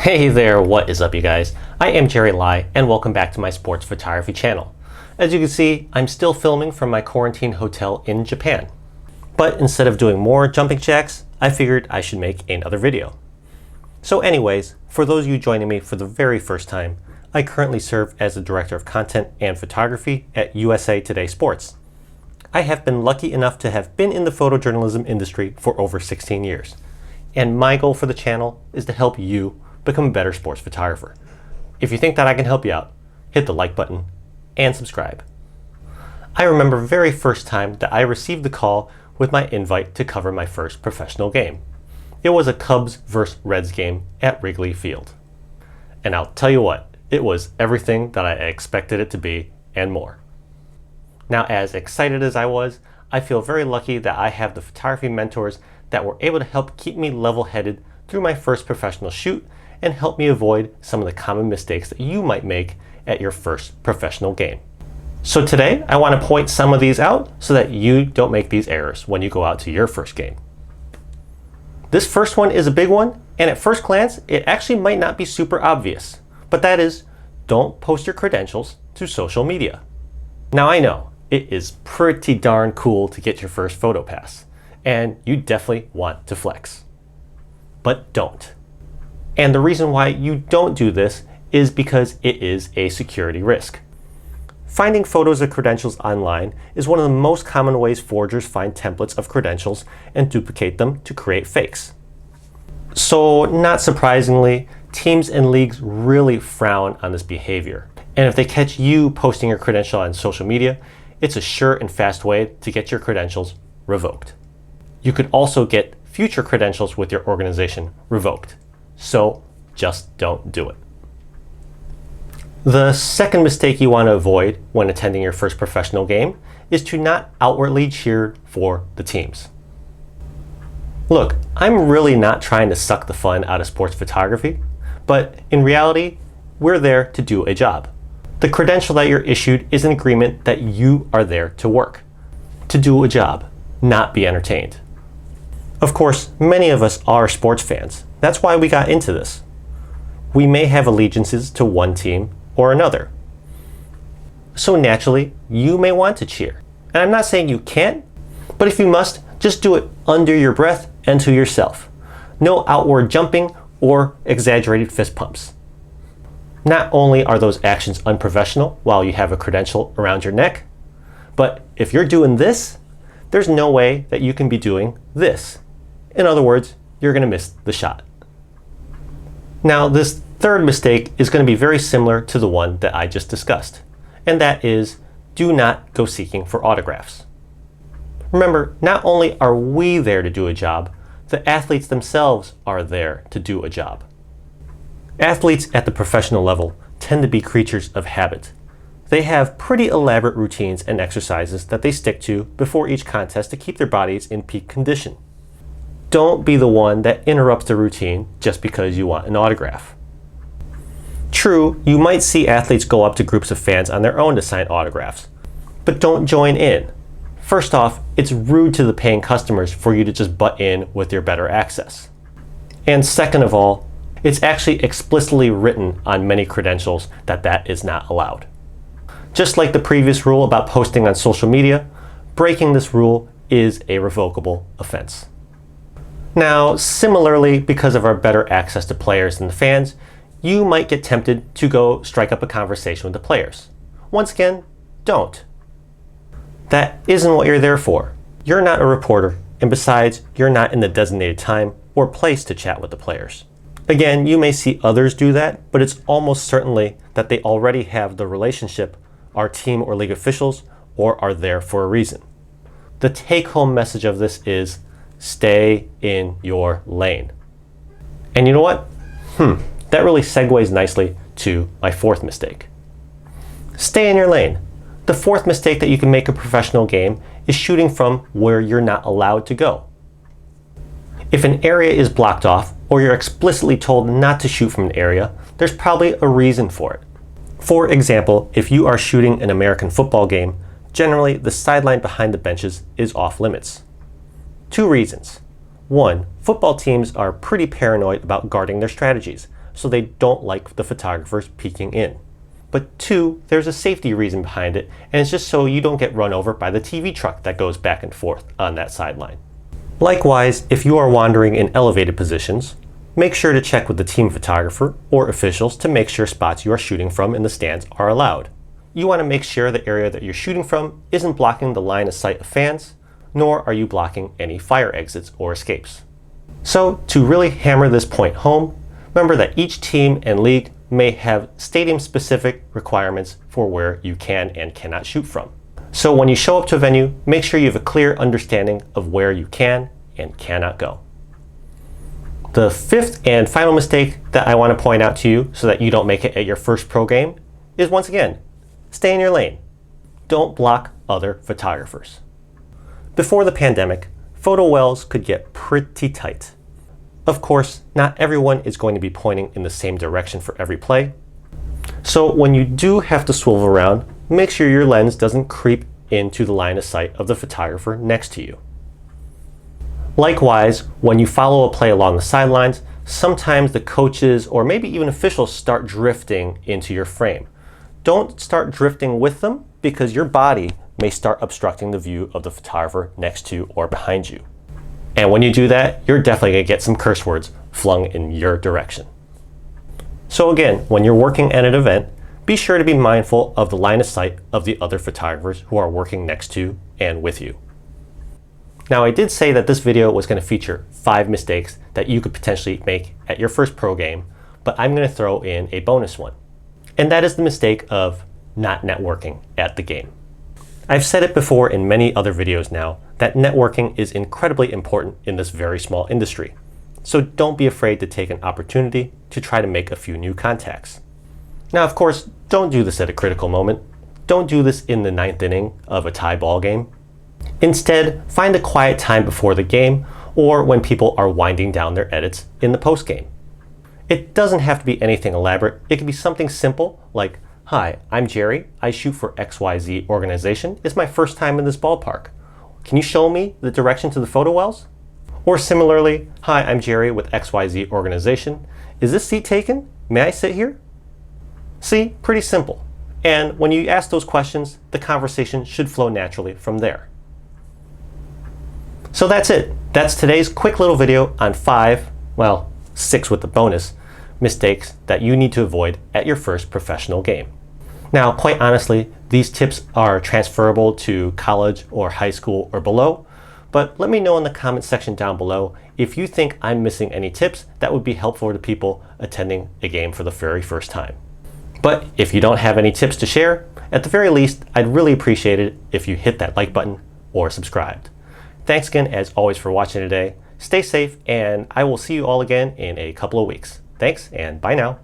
Hey there, what is up you guys? I am Jerry Lai and welcome back to my sports photography channel. As you can see, I'm still filming from my quarantine hotel in Japan. But instead of doing more jumping jacks, I figured I should make another video. So anyways, for those of you joining me for the very first time, I currently serve as the Director of Content and Photography at USA Today Sports. I have been lucky enough to have been in the photojournalism industry for over 16 years. And my goal for the channel is to help you become a better sports photographer. If you think that I can help you out, hit the like button and subscribe. I remember very first time that I received the call with my invite to cover my first professional game. It was a Cubs vs. Reds game at Wrigley Field. And I'll tell you what, it was everything that I expected it to be and more. Now, as excited as I was, I feel very lucky that I have the photography mentors that were able to help keep me level-headed through my first professional shoot and help me avoid some of the common mistakes that you might make at your first professional game. So today, I want to point some of these out so that you don't make these errors when you go out to your first game. This first one is a big one, and at first glance, it actually might not be super obvious, but that is, don't post your credentials to social media. Now I know, it is pretty darn cool to get your first photo pass, and you definitely want to flex. But don't. And the reason why you don't do this is because it is a security risk. Finding photos of credentials online is one of the most common ways forgers find templates of credentials and duplicate them to create fakes. So, not surprisingly, teams and leagues really frown on this behavior. And if they catch you posting your credential on social media, it's a sure and fast way to get your credentials revoked. You could also get future credentials with your organization revoked. So just don't do it. The second mistake you want to avoid when attending your first professional game is to not outwardly cheer for the teams. Look, I'm really not trying to suck the fun out of sports photography, but in reality, we're there to do a job. The credential that you're issued is an agreement that you are there to work, to do a job, not be entertained. Of course, many of us are sports fans. That's why we got into this. We may have allegiances to one team or another. So naturally, you may want to cheer. And I'm not saying you can't, but if you must, just do it under your breath and to yourself. No outward jumping or exaggerated fist pumps. Not only are those actions unprofessional while you have a credential around your neck, but if you're doing this, there's no way that you can be doing this. In other words, you're going to miss the shot. Now, this third mistake is going to be very similar to the one that I just discussed, and that is, do not go seeking for autographs. Remember, not only are we there to do a job, the athletes themselves are there to do a job. Athletes at the professional level tend to be creatures of habit. They have pretty elaborate routines and exercises that they stick to before each contest to keep their bodies in peak condition. Don't be the one that interrupts the routine just because you want an autograph. True, you might see athletes go up to groups of fans on their own to sign autographs, but don't join in. First off, it's rude to the paying customers for you to just butt in with your better access. And second of all, it's actually explicitly written on many credentials that that is not allowed. Just like the previous rule about posting on social media, breaking this rule is a revocable offense. Now, similarly, because of our better access to players than the fans, you might get tempted to go strike up a conversation with the players. Once again, don't. That isn't what you're there for. You're not a reporter, and besides, you're not in the designated time or place to chat with the players. Again, you may see others do that, but it's almost certainly that they already have the relationship, are team or league officials, or are there for a reason. The take-home message of this is, stay in your lane. And you know what? That really segues nicely to my fourth mistake. Stay in your lane. The fourth mistake that you can make a professional game is shooting from where you're not allowed to go. If an area is blocked off, or you're explicitly told not to shoot from an area, there's probably a reason for it. For example, if you are shooting an American football game, generally the sideline behind the benches is off limits. Two reasons. One, football teams are pretty paranoid about guarding their strategies, so they don't like the photographers peeking in. But 2, there's a safety reason behind it, and it's just so you don't get run over by the TV truck that goes back and forth on that sideline. Likewise, if you are wandering in elevated positions, make sure to check with the team photographer or officials to make sure spots you are shooting from in the stands are allowed. You want to make sure the area that you're shooting from isn't blocking the line of sight of fans, nor are you blocking any fire exits or escapes. So, to really hammer this point home, remember that each team and league may have stadium-specific requirements for where you can and cannot shoot from. So when you show up to a venue, make sure you have a clear understanding of where you can and cannot go. The 5th and final mistake that I want to point out to you so that you don't make it at your first pro game is, once again, stay in your lane. Don't block other photographers. Before the pandemic, photo wells could get pretty tight. Of course, not everyone is going to be pointing in the same direction for every play. So when you do have to swivel around, make sure your lens doesn't creep into the line of sight of the photographer next to you. Likewise, when you follow a play along the sidelines, sometimes the coaches or maybe even officials start drifting into your frame. Don't start drifting with them, because your body may start obstructing the view of the photographer next to or behind you. And when you do that, you're definitely going to get some curse words flung in your direction. So again, when you're working at an event, be sure to be mindful of the line of sight of the other photographers who are working next to and with you. Now, I did say that this video was going to feature 5 mistakes that you could potentially make at your first pro game, but I'm going to throw in a bonus one. And that is the mistake of not networking at the game. I've said it before in many other videos now that networking is incredibly important in this very small industry. So don't be afraid to take an opportunity to try to make a few new contacts. Now, of course, don't do this at a critical moment. Don't do this in the 9th inning of a tie ball game. Instead, find a quiet time before the game or when people are winding down their edits in the post game. It doesn't have to be anything elaborate. It can be something simple like, "Hi, I'm Jerry. I shoot for XYZ organization. It's my first time in this ballpark. Can you show me the direction to the photo wells?" Or similarly, "Hi, I'm Jerry with XYZ organization. Is this seat taken? May I sit here?" See, pretty simple. And when you ask those questions, the conversation should flow naturally from there. So that's it. That's today's quick little video on 5, well, 6 with the bonus, mistakes that you need to avoid at your first professional game. Now, quite honestly, these tips are transferable to college or high school or below, but let me know in the comment section down below if you think I'm missing any tips that would be helpful to people attending a game for the very first time. But if you don't have any tips to share, at the very least, I'd really appreciate it if you hit that like button or subscribed. Thanks again, as always, for watching today. Stay safe, and I will see you all again in a couple of weeks. Thanks, and bye now.